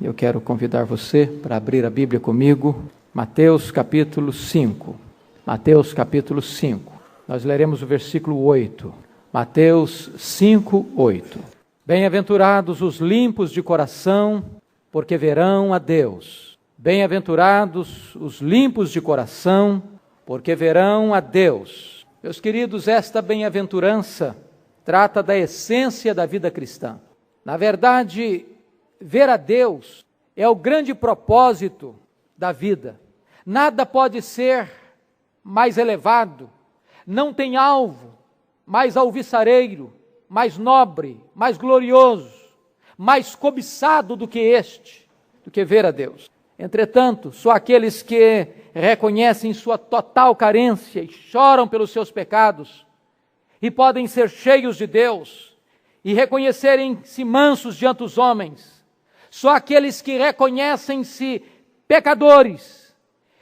Eu quero convidar você para abrir a Bíblia comigo, Mateus capítulo 5. Mateus capítulo 5. Nós leremos o versículo 8. Mateus 5, 8. Bem-aventurados os limpos de coração, porque verão a Deus. Bem-aventurados os limpos de coração, porque verão a Deus. Meus queridos, esta bem-aventurança trata da essência da vida cristã. Na verdade, ver a Deus é o grande propósito da vida. Nada pode ser mais elevado, não tem alvo mais alvissareiro, mais nobre, mais glorioso, mais cobiçado do que ver a Deus. Entretanto, só aqueles que reconhecem sua total carência e choram pelos seus pecados e podem ser cheios de Deus e reconhecerem-se mansos diante dos homens, só aqueles que reconhecem-se pecadores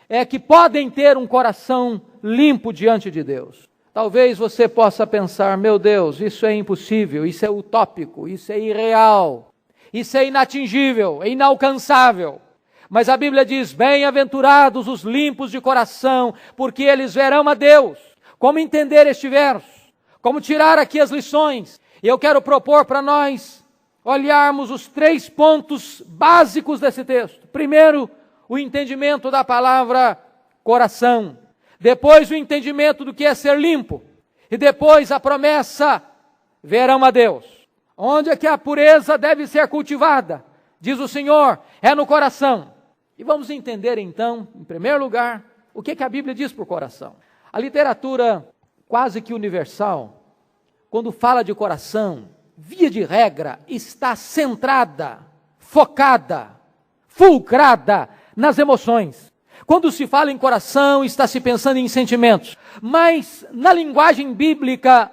é que podem ter um coração limpo diante de Deus. Talvez você possa pensar, meu Deus, isso é impossível, isso é utópico, isso é irreal, isso é inatingível, é inalcançável. Mas a Bíblia diz, bem-aventurados os limpos de coração, porque eles verão a Deus. Como entender este verso? Como tirar aqui as lições? E eu quero propor para nós olharmos os 3 pontos básicos desse texto. Primeiro, o entendimento da palavra coração. Depois, o entendimento do que é ser limpo. E depois, a promessa, verão a Deus. Onde é que a pureza deve ser cultivada? Diz o Senhor, é no coração. E vamos entender então, em primeiro lugar, o que a Bíblia diz por coração. A literatura quase que universal, quando fala de coração, via de regra, está centrada, focada, fulcrada nas emoções. Quando se fala em coração, está se pensando em sentimentos. Mas, na linguagem bíblica,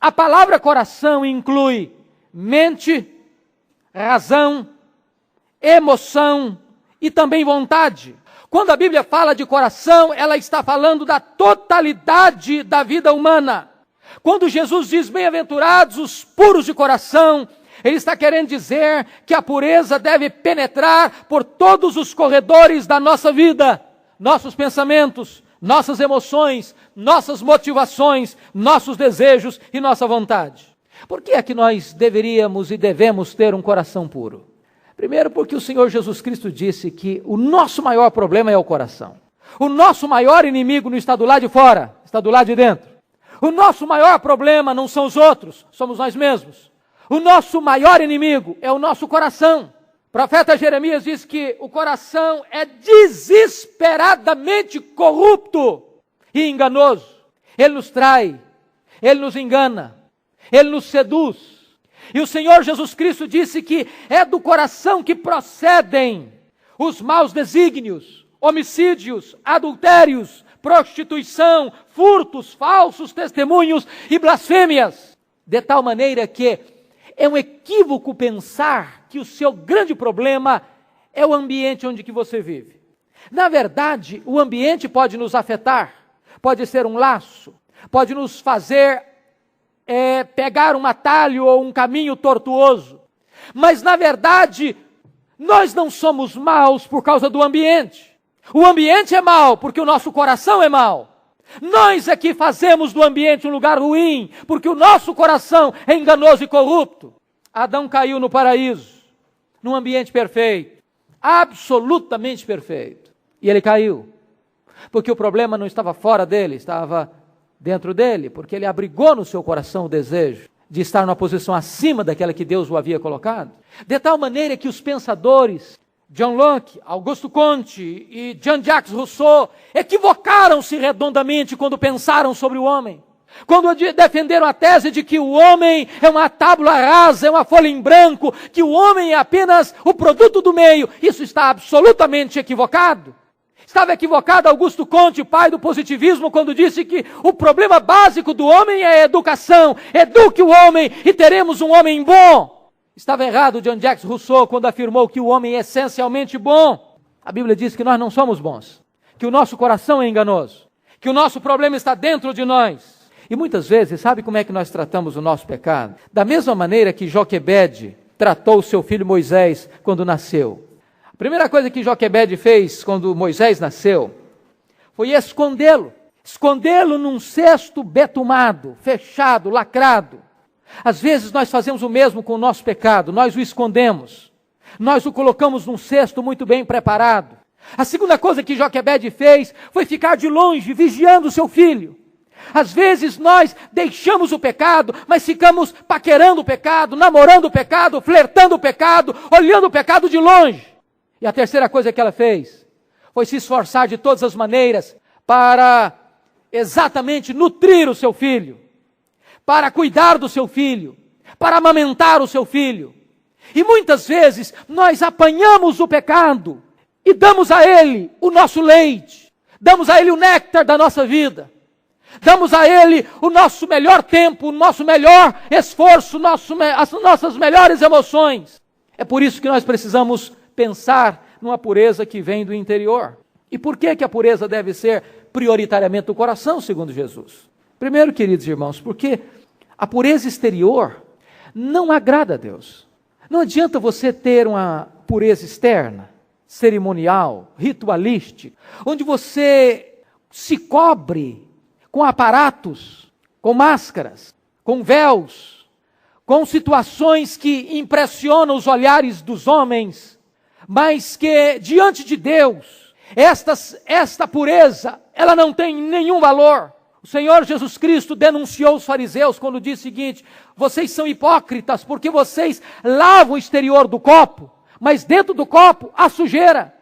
a palavra coração inclui mente, razão, emoção e também vontade. Quando a Bíblia fala de coração, ela está falando da totalidade da vida humana. Quando Jesus diz bem-aventurados os puros de coração, Ele está querendo dizer que a pureza deve penetrar por todos os corredores da nossa vida, nossos pensamentos, nossas emoções, nossas motivações, nossos desejos e nossa vontade. Por que é que nós deveríamos e devemos ter um coração puro? Primeiro, porque o Senhor Jesus Cristo disse que o nosso maior problema é o coração. O nosso maior inimigo não está do lado de fora, está do lado de dentro. O nosso maior problema não são os outros, somos nós mesmos. O nosso maior inimigo é o nosso coração. O profeta Jeremias diz que o coração é desesperadamente corrupto e enganoso. Ele nos trai, ele nos engana, ele nos seduz. E o Senhor Jesus Cristo disse que é do coração que procedem os maus desígnios, homicídios, adultérios, prostituição, furtos, falsos testemunhos e blasfêmias. De tal maneira que é um equívoco pensar que o seu grande problema é o ambiente onde que você vive. Na verdade, o ambiente pode nos afetar, pode ser um laço, pode nos fazer pegar um atalho ou um caminho tortuoso. Mas na verdade, nós não somos maus por causa do ambiente. O ambiente é mau porque o nosso coração é mau. Nós é que fazemos do ambiente um lugar ruim, porque o nosso coração é enganoso e corrupto. Adão caiu no paraíso, num ambiente perfeito, absolutamente perfeito. E ele caiu, porque o problema não estava fora dele, estava dentro dele, porque ele abrigou no seu coração o desejo de estar numa posição acima daquela que Deus o havia colocado. De tal maneira que os pensadores John Locke, Augusto Comte e Jean-Jacques Rousseau equivocaram-se redondamente quando pensaram sobre o homem. Quando defenderam a tese de que o homem é uma tábula rasa, é uma folha em branco, que o homem é apenas o produto do meio, isso está absolutamente equivocado. Estava equivocado Augusto Comte, pai do positivismo, quando disse que o problema básico do homem é a educação. Eduque o homem e teremos um homem bom. Estava errado Jean-Jacques Rousseau quando afirmou que o homem é essencialmente bom. A Bíblia diz que nós não somos bons, que o nosso coração é enganoso, que o nosso problema está dentro de nós. E muitas vezes, sabe como é que nós tratamos o nosso pecado? Da mesma maneira que Joquebede tratou o seu filho Moisés quando nasceu. Primeira coisa que Joquebede fez quando Moisés nasceu foi escondê-lo. Escondê-lo num cesto betumado, fechado, lacrado. Às vezes nós fazemos o mesmo com o nosso pecado, nós o escondemos. Nós o colocamos num cesto muito bem preparado. A segunda coisa que Joquebede fez foi ficar de longe, vigiando o seu filho. Às vezes nós deixamos o pecado, mas ficamos paquerando o pecado, namorando o pecado, flertando o pecado, olhando o pecado de longe. E a terceira coisa que ela fez foi se esforçar de todas as maneiras para exatamente nutrir o seu filho, para cuidar do seu filho, para amamentar o seu filho. E muitas vezes nós apanhamos o pecado e damos a ele o nosso leite, damos a ele o néctar da nossa vida, damos a ele o nosso melhor tempo, o nosso melhor esforço, as nossas melhores emoções. É por isso que nós precisamos pensar numa pureza que vem do interior. E por que a pureza deve ser prioritariamente do coração, segundo Jesus? Primeiro, queridos irmãos, porque a pureza exterior não agrada a Deus. Não adianta você ter uma pureza externa, cerimonial, ritualística, onde você se cobre com aparatos, com máscaras, com véus, com situações que impressionam os olhares dos homens, mas que diante de Deus, esta pureza, ela não tem nenhum valor. O Senhor Jesus Cristo denunciou os fariseus quando disse o seguinte: vocês são hipócritas porque vocês lavam o exterior do copo, mas dentro do copo há sujeira.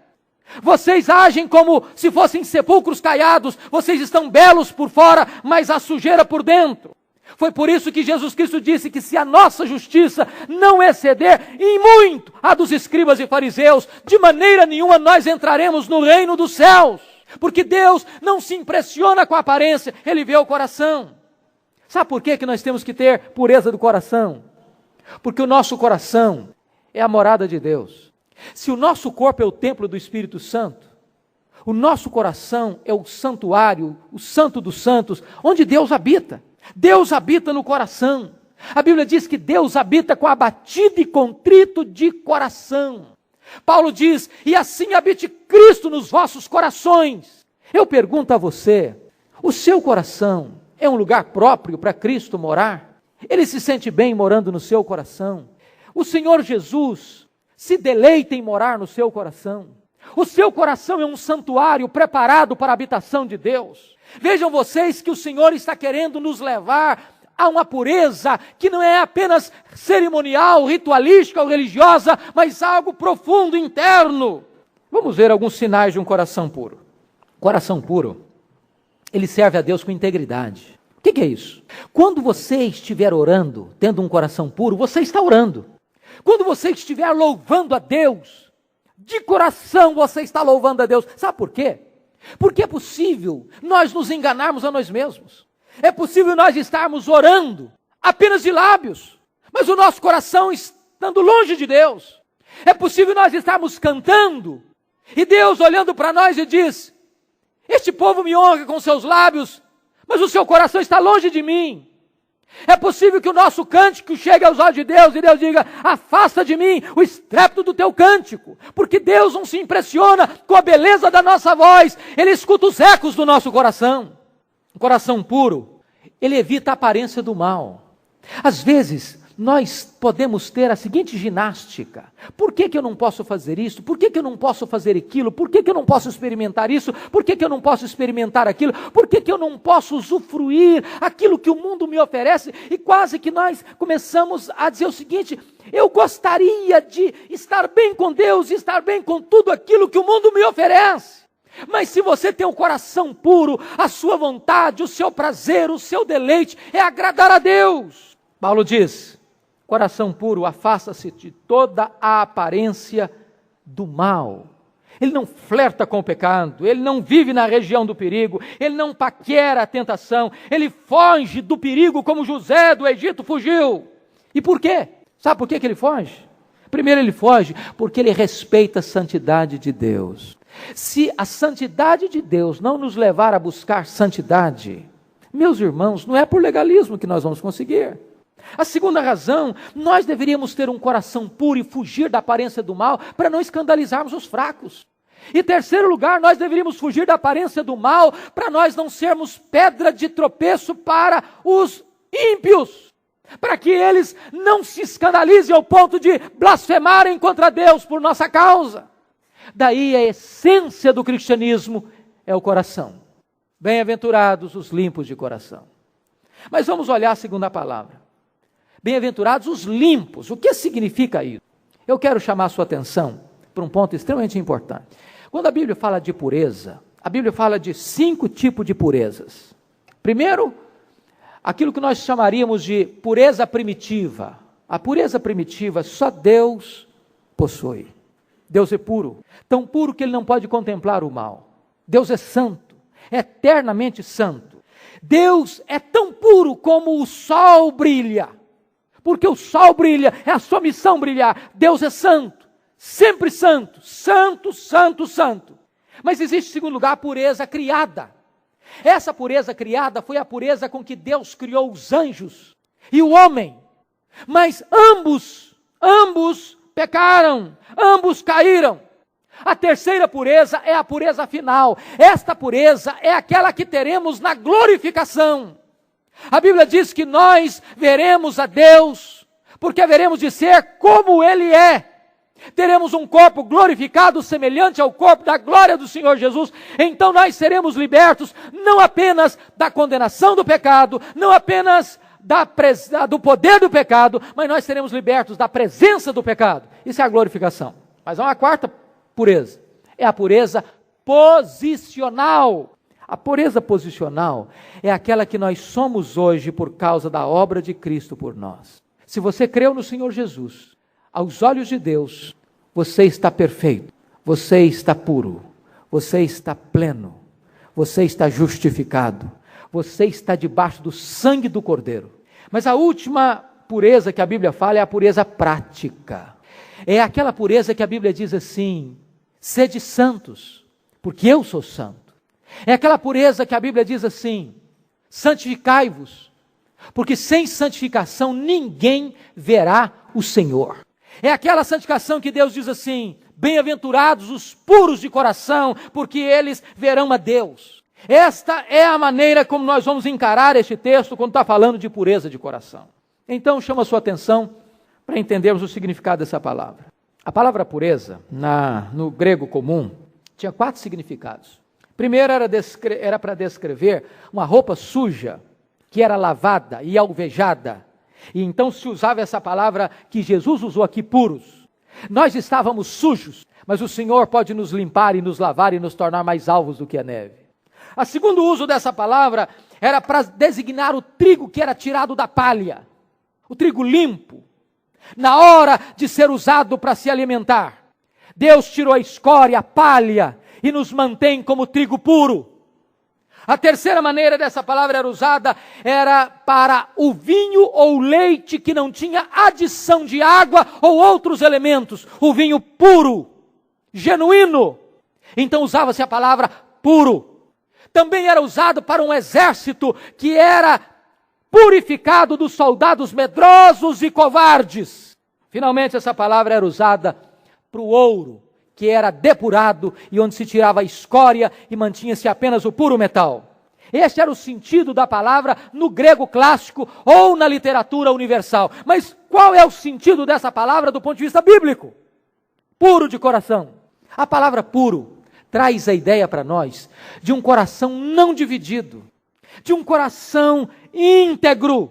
Vocês agem como se fossem sepulcros caiados, vocês estão belos por fora, mas há sujeira por dentro. Foi por isso que Jesus Cristo disse que se a nossa justiça não exceder em muito a dos escribas e fariseus, de maneira nenhuma nós entraremos no reino dos céus. Porque Deus não se impressiona com a aparência, Ele vê o coração. Sabe por que nós temos que ter pureza do coração? Porque o nosso coração é a morada de Deus. Se o nosso corpo é o templo do Espírito Santo, o nosso coração é o santuário, o santo dos santos, onde Deus habita. Deus habita no coração. A Bíblia diz que Deus habita com abatido e contrito de coração. Paulo diz: e assim habite Cristo nos vossos corações. Eu pergunto a você, o seu coração é um lugar próprio para Cristo morar? Ele se sente bem morando no seu coração? O Senhor Jesus se deleita em morar no seu coração? O seu coração é um santuário preparado para a habitação de Deus? Vejam vocês que o Senhor está querendo nos levar a uma pureza que não é apenas cerimonial, ritualística ou religiosa, mas algo profundo, interno. Vamos ver alguns sinais de um coração puro. Coração puro, ele serve a Deus com integridade. O que é isso? Quando você estiver orando, tendo um coração puro, você está orando. Quando você estiver louvando a Deus, de coração você está louvando a Deus. Sabe por quê? Porque é possível nós nos enganarmos a nós mesmos. É possível nós estarmos orando apenas de lábios, mas o nosso coração estando longe de Deus. É possível nós estarmos cantando e Deus olhando para nós e diz: este povo me honra com seus lábios, mas o seu coração está longe de mim. É possível que o nosso cântico chegue aos olhos de Deus e Deus diga: afasta de mim o estrépito do teu cântico, porque Deus não se impressiona com a beleza da nossa voz, Ele escuta os ecos do nosso coração. Um coração puro, ele evita a aparência do mal. Às vezes, nós podemos ter a seguinte ginástica: por que eu não posso fazer isso? Por que eu não posso fazer aquilo? Por que eu não posso experimentar isso? Por que eu não posso experimentar aquilo? Por que eu não posso usufruir aquilo que o mundo me oferece? E quase que nós começamos a dizer o seguinte: eu gostaria de estar bem com Deus, estar bem com tudo aquilo que o mundo me oferece. Mas se você tem um coração puro, a sua vontade, o seu prazer, o seu deleite é agradar a Deus. Paulo diz: coração puro afasta-se de toda a aparência do mal. Ele não flerta com o pecado, ele não vive na região do perigo, ele não paquera a tentação, ele foge do perigo como José do Egito fugiu. E por quê? Sabe por que ele foge? Primeiro, ele foge porque ele respeita a santidade de Deus. Se a santidade de Deus não nos levar a buscar santidade, meus irmãos, não é por legalismo que nós vamos conseguir. A segunda razão, nós deveríamos ter um coração puro e fugir da aparência do mal para não escandalizarmos os fracos. E terceiro lugar, nós deveríamos fugir da aparência do mal para nós não sermos pedra de tropeço para os ímpios, para que eles não se escandalizem ao ponto de blasfemarem contra Deus por nossa causa. Daí a essência do cristianismo é o coração. Bem-aventurados os limpos de coração. Mas vamos olhar a segunda palavra. Bem-aventurados os limpos. O que significa isso? Eu quero chamar a sua atenção para um ponto extremamente importante. Quando a Bíblia fala de pureza, a Bíblia fala de 5 tipos de purezas. Primeiro, aquilo que nós chamaríamos de pureza primitiva. A pureza primitiva só Deus possui. Deus é puro, tão puro que Ele não pode contemplar o mal. Deus é santo, eternamente santo. Deus é tão puro como o sol brilha, porque o sol brilha, é a sua missão brilhar. Deus é santo, sempre santo, santo, santo, santo. Mas existe, em segundo lugar, a pureza criada. Essa pureza criada foi a pureza com que Deus criou os anjos e o homem. Mas ambos pecaram, ambos caíram. A terceira pureza é a pureza final. Esta pureza é aquela que teremos na glorificação. A Bíblia diz que nós veremos a Deus, porque haveremos de ser como Ele é. Teremos um corpo glorificado, semelhante ao corpo da glória do Senhor Jesus. Então nós seremos libertos, não apenas da condenação do pecado, não apenas do poder do pecado, mas nós seremos libertos da presença do pecado. Isso é a glorificação. Mas há uma quarta pureza, é a pureza posicional. A pureza posicional é aquela que nós somos hoje por causa da obra de Cristo por nós. Se você creu no Senhor Jesus, aos olhos de Deus, você está perfeito, você está puro, você está pleno, você está justificado, você está debaixo do sangue do Cordeiro. Mas a última pureza que a Bíblia fala é a pureza prática. É aquela pureza que a Bíblia diz assim: sede santos, porque eu sou santo. É aquela pureza que a Bíblia diz assim: santificai-vos, porque sem santificação ninguém verá o Senhor. É aquela santificação que Deus diz assim: bem-aventurados os puros de coração, porque eles verão a Deus. Esta é a maneira como nós vamos encarar este texto quando está falando de pureza de coração. Então chama a sua atenção para entendermos o significado dessa palavra. A palavra pureza, no grego comum, tinha 4 significados. Primeiro era para descrever uma roupa suja, que era lavada e alvejada. E então se usava essa palavra que Jesus usou aqui, puros. Nós estávamos sujos, mas o Senhor pode nos limpar e nos lavar e nos tornar mais alvos do que a neve. O segundo uso dessa palavra era para designar o trigo que era tirado da palha. O trigo limpo, na hora de ser usado para se alimentar. Deus tirou a escória, a palha, e nos mantém como trigo puro. A terceira maneira dessa palavra era usada, era para o vinho ou leite que não tinha adição de água ou outros elementos. O vinho puro, genuíno. Então usava-se a palavra puro. Também era usado para um exército que era purificado dos soldados medrosos e covardes. Finalmente essa palavra era usada para o ouro, que era depurado e onde se tirava a escória e mantinha-se apenas o puro metal. Este era o sentido da palavra no grego clássico ou na literatura universal. Mas qual é o sentido dessa palavra do ponto de vista bíblico? Puro de coração. A palavra puro traz a ideia para nós de um coração não dividido, de um coração íntegro.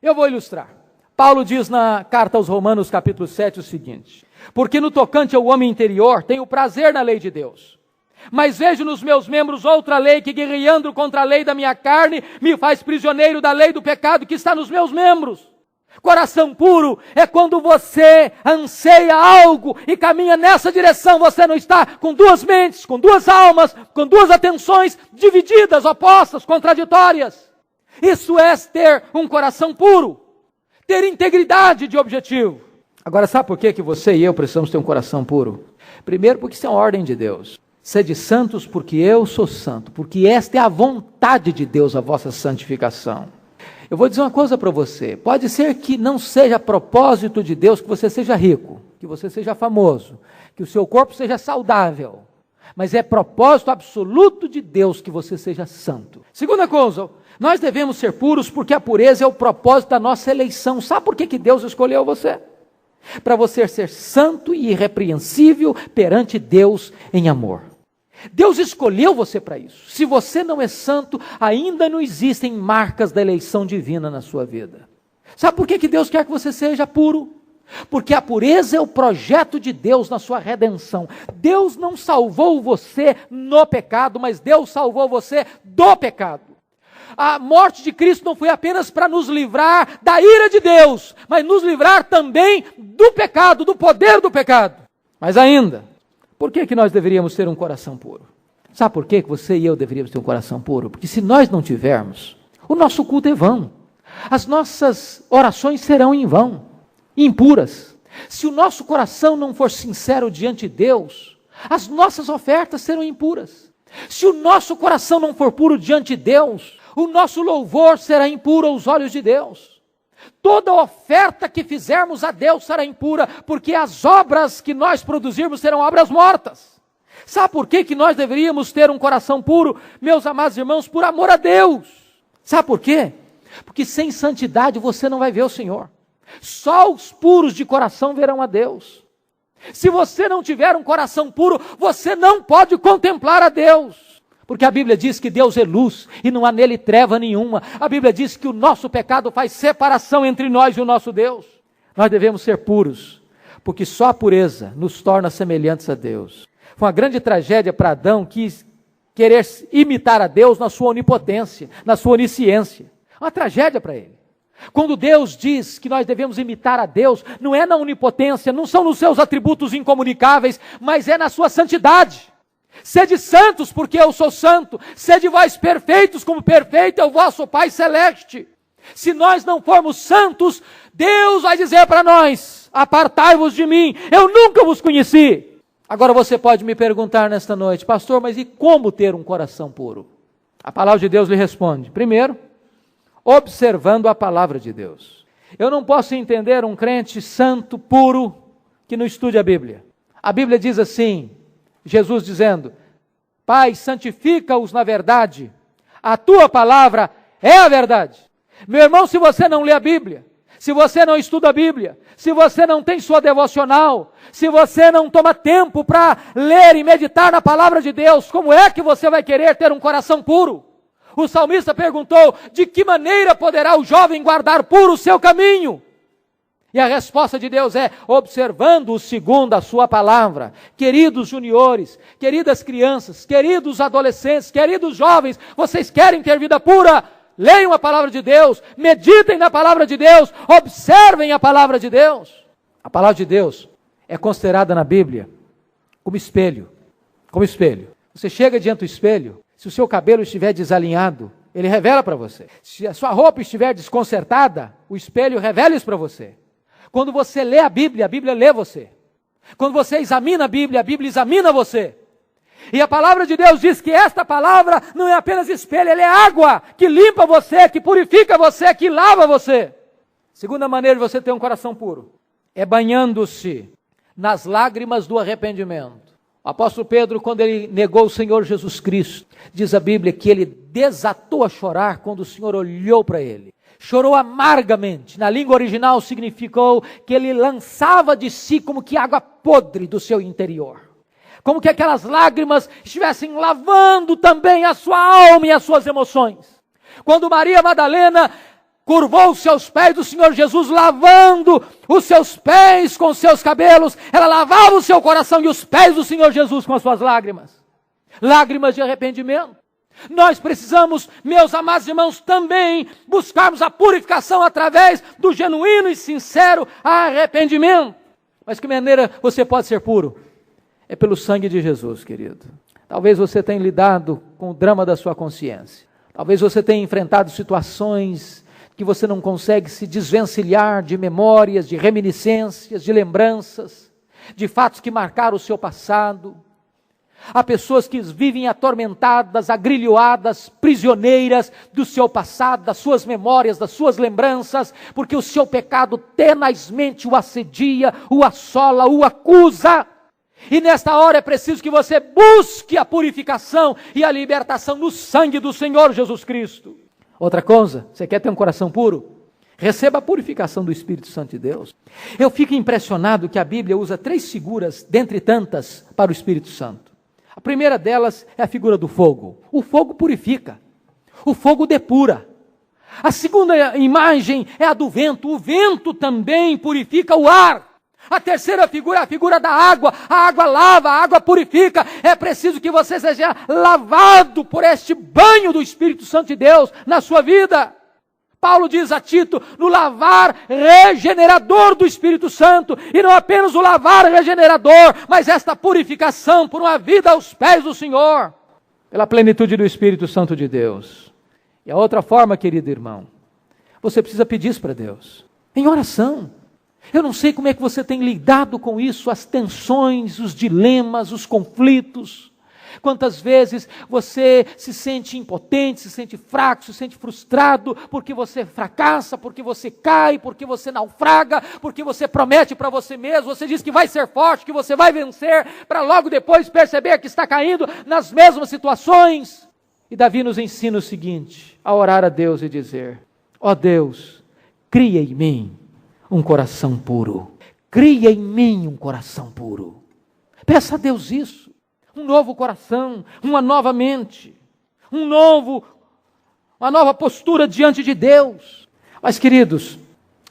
Eu vou ilustrar. Paulo diz na carta aos Romanos, capítulo 7, o seguinte: porque no tocante ao homem interior, tenho prazer na lei de Deus, mas vejo nos meus membros outra lei que, guerreando contra a lei da minha carne, me faz prisioneiro da lei do pecado que está nos meus membros. Coração puro é quando você anseia algo e caminha nessa direção. Você não está com 2 mentes, com 2 almas, com 2 atenções divididas, opostas, contraditórias. Isso é ter um coração puro, ter integridade de objetivo. Agora, sabe por que você e eu precisamos ter um coração puro? Primeiro, porque isso é uma ordem de Deus. Sede santos porque eu sou santo, porque esta é a vontade de Deus, a vossa santificação. Eu vou dizer uma coisa para você, pode ser que não seja propósito de Deus que você seja rico, que você seja famoso, que o seu corpo seja saudável, mas é propósito absoluto de Deus que você seja santo. Segunda coisa, nós devemos ser puros porque a pureza é o propósito da nossa eleição. Sabe por que Deus escolheu você? Para você ser santo e irrepreensível perante Deus em amor. Deus escolheu você para isso. Se você não é santo, ainda não existem marcas da eleição divina na sua vida. Sabe por que Deus quer que você seja puro? Porque a pureza é o projeto de Deus na sua redenção. Deus não salvou você no pecado, mas Deus salvou você do pecado. A morte de Cristo não foi apenas para nos livrar da ira de Deus, mas nos livrar também do pecado, do poder do pecado. Mas ainda, por que nós deveríamos ter um coração puro? Sabe por que você e eu deveríamos ter um coração puro? Porque se nós não tivermos, o nosso culto é vão. As nossas orações serão em vão, impuras. Se o nosso coração não for sincero diante de Deus, as nossas ofertas serão impuras. Se o nosso coração não for puro diante de Deus, o nosso louvor será impuro aos olhos de Deus. Toda oferta que fizermos a Deus será impura, porque as obras que nós produzirmos serão obras mortas. Sabe por que nós deveríamos ter um coração puro, meus amados irmãos? Por amor a Deus. Sabe por quê? Porque sem santidade você não vai ver o Senhor. Só os puros de coração verão a Deus. Se você não tiver um coração puro, você não pode contemplar a Deus. Porque a Bíblia diz que Deus é luz e não há nele treva nenhuma. A Bíblia diz que o nosso pecado faz separação entre nós e o nosso Deus. Nós devemos ser puros, porque só a pureza nos torna semelhantes a Deus. Foi uma grande tragédia para Adão querer imitar a Deus na sua onipotência, na sua onisciência. Uma tragédia para ele. Quando Deus diz que nós devemos imitar a Deus, não é na onipotência, não são nos seus atributos incomunicáveis, mas é na sua santidade. Sede santos, porque eu sou santo. Sede vós perfeitos, como perfeito é o vosso Pai Celeste. Se nós não formos santos, Deus vai dizer para nós: apartai-vos de mim, eu nunca vos conheci. Agora você pode me perguntar nesta noite: pastor, mas e como ter um coração puro? A palavra de Deus lhe responde: primeiro, observando a palavra de Deus. Eu não posso entender um crente santo, puro, que não estude a Bíblia. A Bíblia diz assim, Jesus dizendo: Pai, santifica-os na verdade, a tua palavra é a verdade. Meu irmão, se você não lê a Bíblia, se você não estuda a Bíblia, se você não tem sua devocional, se você não toma tempo para ler e meditar na palavra de Deus, como é que você vai querer ter um coração puro? O salmista perguntou: de que maneira poderá o jovem guardar puro o seu caminho? E a resposta de Deus é: observando-o segundo a sua palavra. Queridos juniores, queridas crianças, queridos adolescentes, queridos jovens, vocês querem ter vida pura? Leiam a palavra de Deus, meditem na palavra de Deus, observem a palavra de Deus. A palavra de Deus é considerada na Bíblia como espelho. Como espelho. Você chega diante do espelho, se o seu cabelo estiver desalinhado, ele revela para você. Se a sua roupa estiver desconcertada, o espelho revela isso para você. Quando você lê a Bíblia lê você. Quando você examina a Bíblia examina você. E a palavra de Deus diz que esta palavra não é apenas espelho, ela é água que limpa você, que purifica você, que lava você. Segunda maneira de você ter um coração puro é banhando-se nas lágrimas do arrependimento. O apóstolo Pedro, quando ele negou o Senhor Jesus Cristo, diz a Bíblia que ele desatou a chorar quando o Senhor olhou para ele. Chorou amargamente. Na língua original significou que ele lançava de si como que água podre do seu interior. Como que aquelas lágrimas estivessem lavando também a sua alma e as suas emoções. Quando Maria Madalena curvou os seus pés do Senhor Jesus, lavando os seus pés com os seus cabelos, ela lavava o seu coração e os pés do Senhor Jesus com as suas lágrimas. Lágrimas de arrependimento. Nós precisamos, meus amados irmãos, também buscarmos a purificação através do genuíno e sincero arrependimento. Mas que maneira você pode ser puro? É pelo sangue de Jesus, querido. Talvez você tenha lidado com o drama da sua consciência. Talvez você tenha enfrentado situações que você não consegue se desvencilhar de memórias, de reminiscências, de lembranças, de fatos que marcaram o seu passado. Há pessoas que vivem atormentadas, agrilhoadas, prisioneiras do seu passado, das suas memórias, das suas lembranças, porque o seu pecado tenazmente o assedia, o assola, o acusa. E nesta hora é preciso que você busque a purificação e a libertação no sangue do Senhor Jesus Cristo. Outra coisa, você quer ter um coração puro? Receba a purificação do Espírito Santo de Deus. Eu fico impressionado que a Bíblia usa 3 figuras, dentre tantas, para o Espírito Santo. A primeira delas é a figura do fogo. O fogo purifica. O fogo depura. A segunda imagem é a do vento. O vento também purifica o ar. A terceira figura é a figura da água. A água lava, a água purifica. É preciso que você seja lavado por este banho do Espírito Santo de Deus na sua vida. Paulo diz a Tito, no lavar regenerador do Espírito Santo, e não apenas o lavar regenerador, mas esta purificação por uma vida aos pés do Senhor, pela plenitude do Espírito Santo de Deus. E a outra forma, querido irmão, você precisa pedir isso para Deus, em oração. Eu não sei como é que você tem lidado com isso, as tensões, os dilemas, os conflitos. Quantas vezes você se sente impotente, se sente fraco, se sente frustrado, porque você fracassa, porque você cai, porque você naufraga, porque você promete para você mesmo, você diz que vai ser forte, que você vai vencer, para logo depois perceber que está caindo nas mesmas situações. E Davi nos ensina o seguinte, a orar a Deus e dizer, ó Deus, cria em mim um coração puro, cria em mim um coração puro. Peça a Deus isso. Um novo coração, uma nova mente, uma nova postura diante de Deus. Mas, queridos,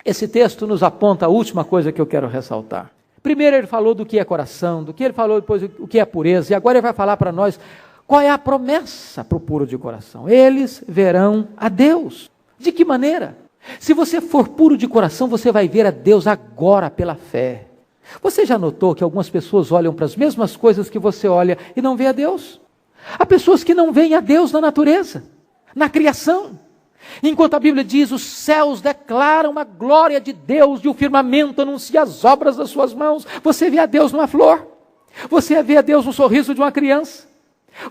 esse texto nos aponta a última coisa que eu quero ressaltar. Primeiro ele falou do que é coração, do que ele falou depois o que é pureza, e agora ele vai falar para nós qual é a promessa para o puro de coração. Eles verão a Deus. De que maneira? Se você for puro de coração, você vai ver a Deus agora pela fé. Você já notou que algumas pessoas olham para as mesmas coisas que você olha e não vê a Deus? Há pessoas que não veem a Deus na natureza, na criação. Enquanto a Bíblia diz, os céus declaram a glória de Deus e o firmamento anuncia as obras das suas mãos. Você vê a Deus numa flor. Você vê a Deus no sorriso de uma criança.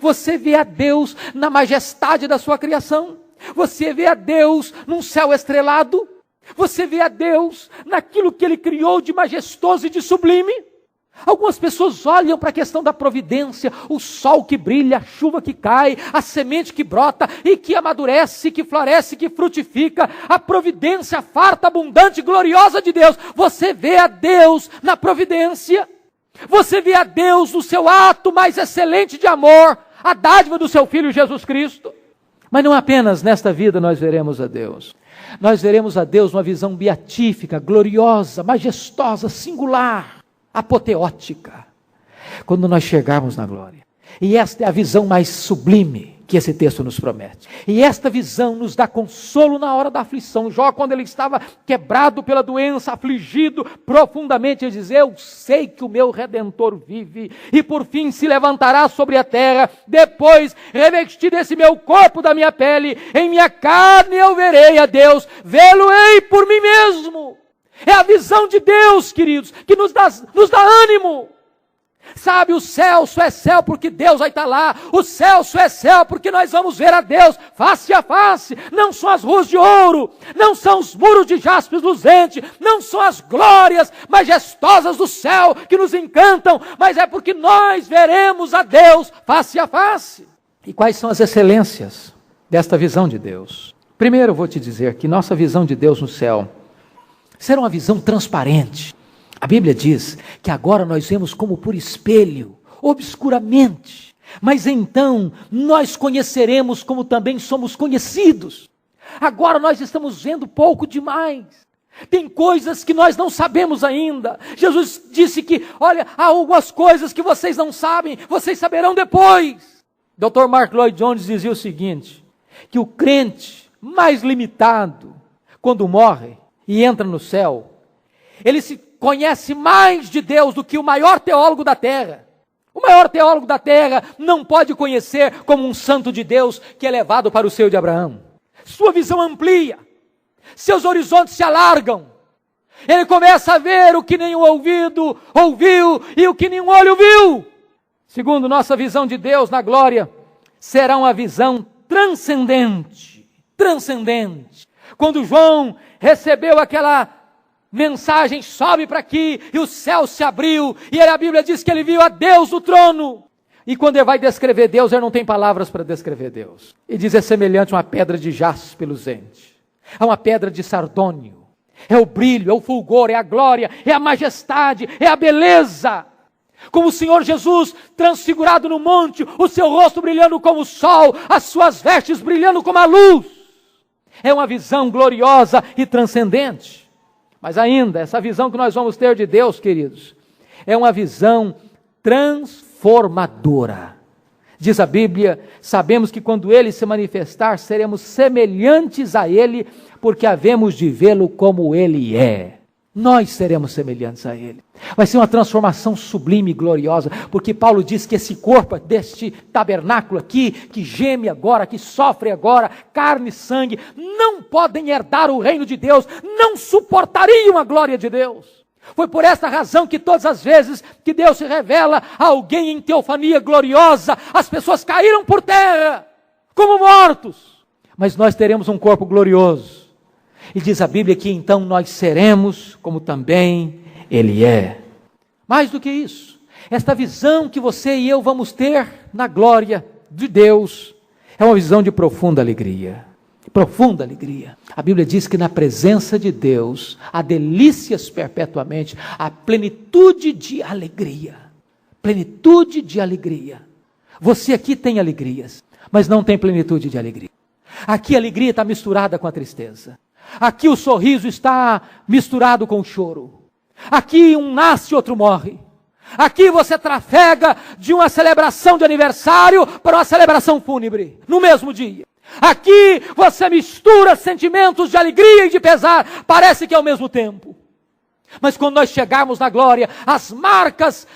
Você vê a Deus na majestade da sua criação. Você vê a Deus num céu estrelado. Você vê a Deus naquilo que Ele criou de majestoso e de sublime. Algumas pessoas olham para a questão da providência, o sol que brilha, a chuva que cai, a semente que brota e que amadurece, que floresce, que frutifica, a providência farta, abundante e gloriosa de Deus. Você vê a Deus na providência. Você vê a Deus no seu ato mais excelente de amor, a dádiva do seu Filho Jesus Cristo. Mas não apenas nesta vida nós veremos a Deus. Nós veremos a Deus numa visão beatífica, gloriosa, majestosa, singular, apoteótica, quando nós chegarmos na glória. E esta é a visão mais sublime que esse texto nos promete. E esta visão nos dá consolo na hora da aflição. Jó, quando ele estava quebrado pela doença, afligido profundamente, ele diz, eu sei que o meu Redentor vive, e por fim se levantará sobre a terra, depois revestir esse meu corpo da minha pele, em minha carne eu verei a Deus, vê-lo-ei por mim mesmo. É a visão de Deus, queridos, que nos dá ânimo. Sabe, o céu só é céu porque Deus vai estar lá. O céu só é céu porque nós vamos ver a Deus face a face. Não são as ruas de ouro, não são os muros de jaspe luzente, não são as glórias majestosas do céu que nos encantam, mas é porque nós veremos a Deus face a face. E quais são as excelências desta visão de Deus? Primeiro eu vou te dizer que nossa visão de Deus no céu será uma visão transparente. A Bíblia diz que agora nós vemos como por espelho, obscuramente, mas então nós conheceremos como também somos conhecidos. Agora nós estamos vendo pouco demais. Tem coisas que nós não sabemos ainda. Jesus disse que, olha, há algumas coisas que vocês não sabem, vocês saberão depois. Dr. Mark Lloyd Jones dizia o seguinte, que o crente mais limitado, quando morre e entra no céu, ele se conhece mais de Deus do que o maior teólogo da terra. O maior teólogo da terra não pode conhecer como um santo de Deus que é levado para o seio de Abraão. Sua visão amplia, seus horizontes se alargam. Ele começa a ver o que nenhum ouvido ouviu e o que nenhum olho viu. Segundo, nossa visão de Deus na glória será uma visão transcendente. Transcendente. Quando João recebeu aquela mensagem, sobe para aqui, e o céu se abriu, e a Bíblia diz que ele viu a Deus no trono. E quando ele vai descrever Deus, ele não tem palavras para descrever Deus. E diz, é semelhante a uma pedra de jaspe luzente, a uma pedra de sardônio. É o brilho, é o fulgor, é a glória, é a majestade, é a beleza. Como o Senhor Jesus, transfigurado no monte, o seu rosto brilhando como o sol, as suas vestes brilhando como a luz. É uma visão gloriosa e transcendente. Mas ainda, essa visão que nós vamos ter de Deus, queridos, é uma visão transformadora. Diz a Bíblia, sabemos que quando Ele se manifestar, seremos semelhantes a Ele, porque havemos de vê-lo como Ele é. Nós seremos semelhantes a Ele. Vai ser uma transformação sublime e gloriosa, porque Paulo diz que esse corpo deste tabernáculo aqui, que geme agora, que sofre agora, carne e sangue, não podem herdar o reino de Deus, não suportariam a glória de Deus. Foi por esta razão que todas as vezes que Deus se revela a alguém em teofania gloriosa, as pessoas caíram por terra, como mortos. Mas nós teremos um corpo glorioso. E diz a Bíblia que então nós seremos como também Ele é. Mais do que isso, esta visão que você e eu vamos ter na glória de Deus é uma visão de profunda alegria. Profunda alegria. A Bíblia diz que na presença de Deus há delícias perpetuamente, há plenitude de alegria. Plenitude de alegria. Você aqui tem alegrias, mas não tem plenitude de alegria. Aqui a alegria está misturada com a tristeza. Aqui o sorriso está misturado com o choro. Aqui um nasce e outro morre. Aqui você trafega de uma celebração de aniversário para uma celebração fúnebre, no mesmo dia. Aqui você mistura sentimentos de alegria e de pesar, parece que é ao mesmo tempo. Mas quando nós chegarmos na glória, as marcas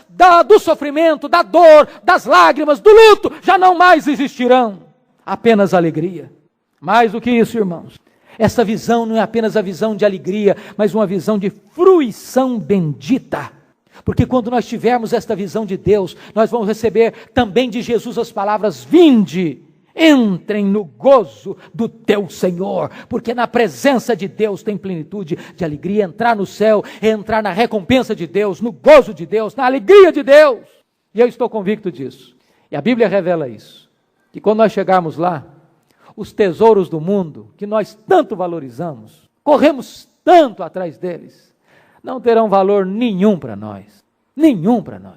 do sofrimento, da dor, das lágrimas, do luto, já não mais existirão. Apenas alegria. Mais do que isso, irmãos. Essa visão não é apenas a visão de alegria, mas uma visão de fruição bendita. Porque quando nós tivermos esta visão de Deus, nós vamos receber também de Jesus as palavras: vinde, entrem no gozo do teu Senhor. Porque na presença de Deus tem plenitude de alegria. Entrar no céu é entrar na recompensa de Deus, no gozo de Deus, na alegria de Deus. E eu estou convicto disso. E a Bíblia revela isso. Que quando nós chegarmos lá, os tesouros do mundo, que nós tanto valorizamos, corremos tanto atrás deles, não terão valor nenhum para nós. Nenhum para nós.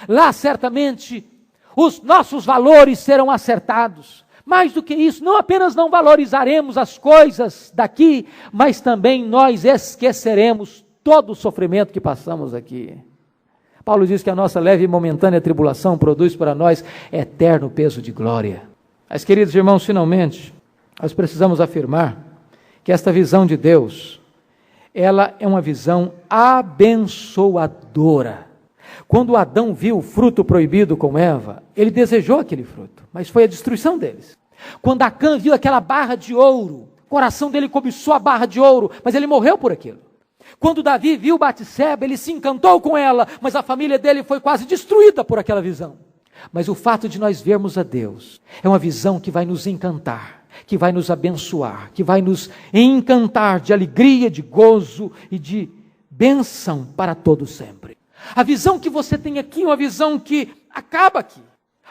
Lá certamente os nossos valores serão acertados. Mais do que isso, não apenas não valorizaremos as coisas daqui, mas também nós esqueceremos todo o sofrimento que passamos aqui. Paulo diz que a nossa leve e momentânea tribulação produz para nós eterno peso de glória. Mas, queridos irmãos, finalmente, nós precisamos afirmar que esta visão de Deus, ela é uma visão abençoadora. Quando Adão viu o fruto proibido com Eva, ele desejou aquele fruto, mas foi a destruição deles. Quando Acã viu aquela barra de ouro, o coração dele cobiçou a barra de ouro, mas ele morreu por aquilo. Quando Davi viu Batseba, ele se encantou com ela, mas a família dele foi quase destruída por aquela visão. Mas o fato de nós vermos a Deus é uma visão que vai nos encantar, que vai nos abençoar, que vai nos encantar de alegria, de gozo e de bênção para todo sempre. A visão que você tem aqui é uma visão que acaba aqui.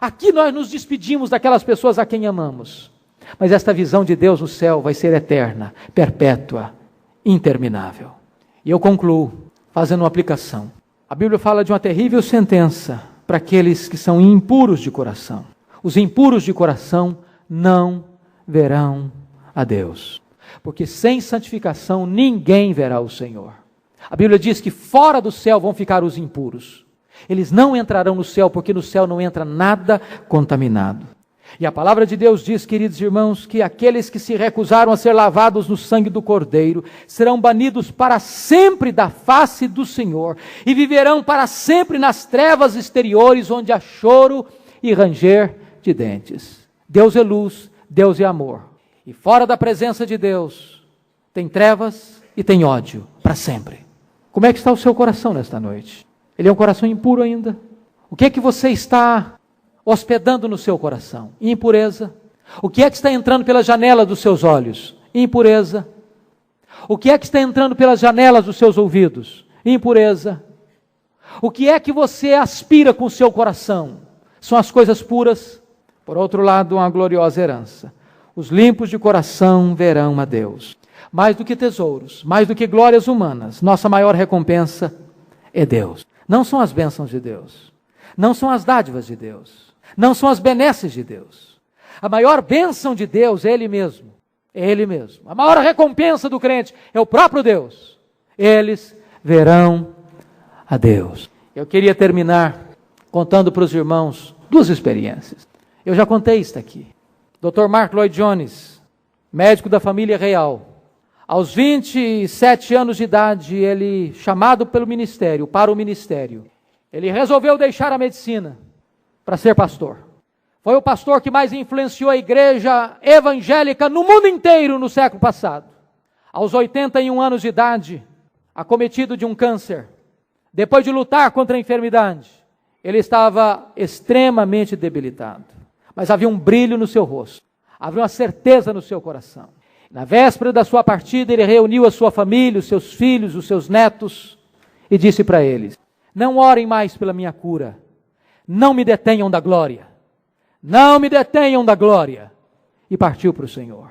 Aqui nós nos despedimos daquelas pessoas a quem amamos. Mas esta visão de Deus no céu vai ser eterna, perpétua, interminável. E eu concluo fazendo uma aplicação. A Bíblia fala de uma terrível sentença para aqueles que são impuros de coração. Os impuros de coração não verão a Deus. Porque sem santificação ninguém verá o Senhor. A Bíblia diz que fora do céu vão ficar os impuros. Eles não entrarão no céu, porque no céu não entra nada contaminado. E a palavra de Deus diz, queridos irmãos, que aqueles que se recusaram a ser lavados no sangue do Cordeiro serão banidos para sempre da face do Senhor e viverão para sempre nas trevas exteriores, onde há choro e ranger de dentes. Deus é luz, Deus é amor. E fora da presença de Deus tem trevas e tem ódio para sempre. Como é que está o seu coração nesta noite? Ele é um coração impuro ainda? O que é que você está hospedando no seu coração? Impureza. O que é que está entrando pela janela dos seus olhos? Impureza. O que é que está entrando pelas janelas dos seus ouvidos? Impureza. O que é que você aspira com o seu coração? São as coisas puras. Por outro lado, uma gloriosa herança. Os limpos de coração verão a Deus. Mais do que tesouros, mais do que glórias humanas, nossa maior recompensa é Deus. Não são as bênçãos de Deus. Não são as dádivas de Deus. Não são as benesses de Deus. A maior bênção de Deus é Ele mesmo. É Ele mesmo. A maior recompensa do crente é o próprio Deus. Eles verão a Deus. Eu queria terminar contando para os irmãos duas experiências. Eu já contei isso aqui. Dr. Mark Lloyd Jones, médico da família real. Aos 27 anos de idade, ele, chamado pelo ministério, para o ministério, ele resolveu deixar a medicina para ser pastor. Foi o pastor que mais influenciou a igreja evangélica no mundo inteiro no século passado. Aos 81 anos de idade, acometido de um câncer, depois de lutar contra a enfermidade, ele estava extremamente debilitado. Mas havia um brilho no seu rosto, havia uma certeza no seu coração. Na véspera da sua partida, ele reuniu a sua família, os seus filhos, os seus netos, e disse para eles: não orem mais pela minha cura, não me detenham da glória, não me detenham da glória. E partiu para o Senhor.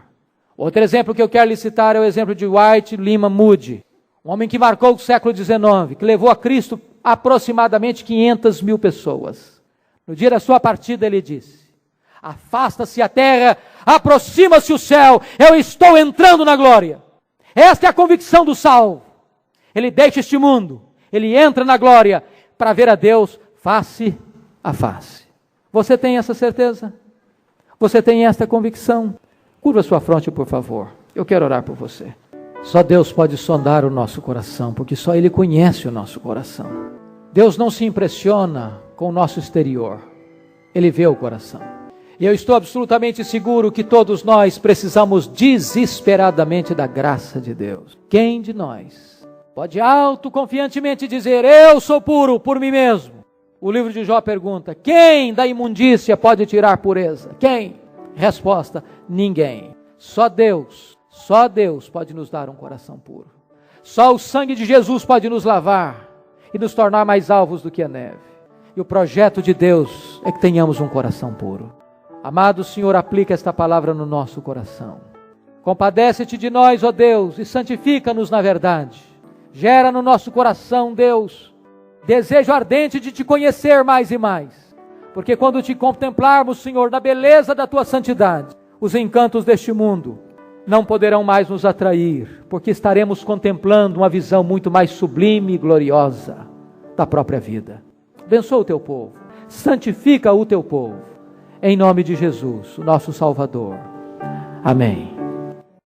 Outro exemplo que eu quero lhe citar é o exemplo de Dwight Lyman Moody, um homem que marcou o século XIX, que levou a Cristo aproximadamente 500 mil pessoas. No dia da sua partida ele disse: afasta-se a terra, aproxima-se o céu, eu estou entrando na glória. Esta é a convicção do salvo. Ele deixa este mundo, ele entra na glória para ver a Deus face a face. Você tem essa certeza? Você tem esta convicção? Curva sua fronte, por favor. Eu quero orar por você. Só Deus pode sondar o nosso coração, porque só Ele conhece o nosso coração. Deus não se impressiona com o nosso exterior. Ele vê o coração. E eu estou absolutamente seguro que todos nós precisamos desesperadamente da graça de Deus. Quem de nós pode autoconfiantemente dizer: eu sou puro por mim mesmo? O livro de Jó pergunta: quem da imundícia pode tirar pureza? Quem? Resposta: ninguém. Só Deus pode nos dar um coração puro. Só o sangue de Jesus pode nos lavar e nos tornar mais alvos do que a neve. E o projeto de Deus é que tenhamos um coração puro. Amado Senhor, aplica esta palavra no nosso coração. Compadece-te de nós, ó Deus, e santifica-nos na verdade. Gera no nosso coração, Deus, desejo ardente de te conhecer mais e mais. Porque quando te contemplarmos, Senhor, na beleza da tua santidade, os encantos deste mundo não poderão mais nos atrair, porque estaremos contemplando uma visão muito mais sublime e gloriosa da própria vida. Abençoa o teu povo, santifica o teu povo, em nome de Jesus, o nosso Salvador. Amém.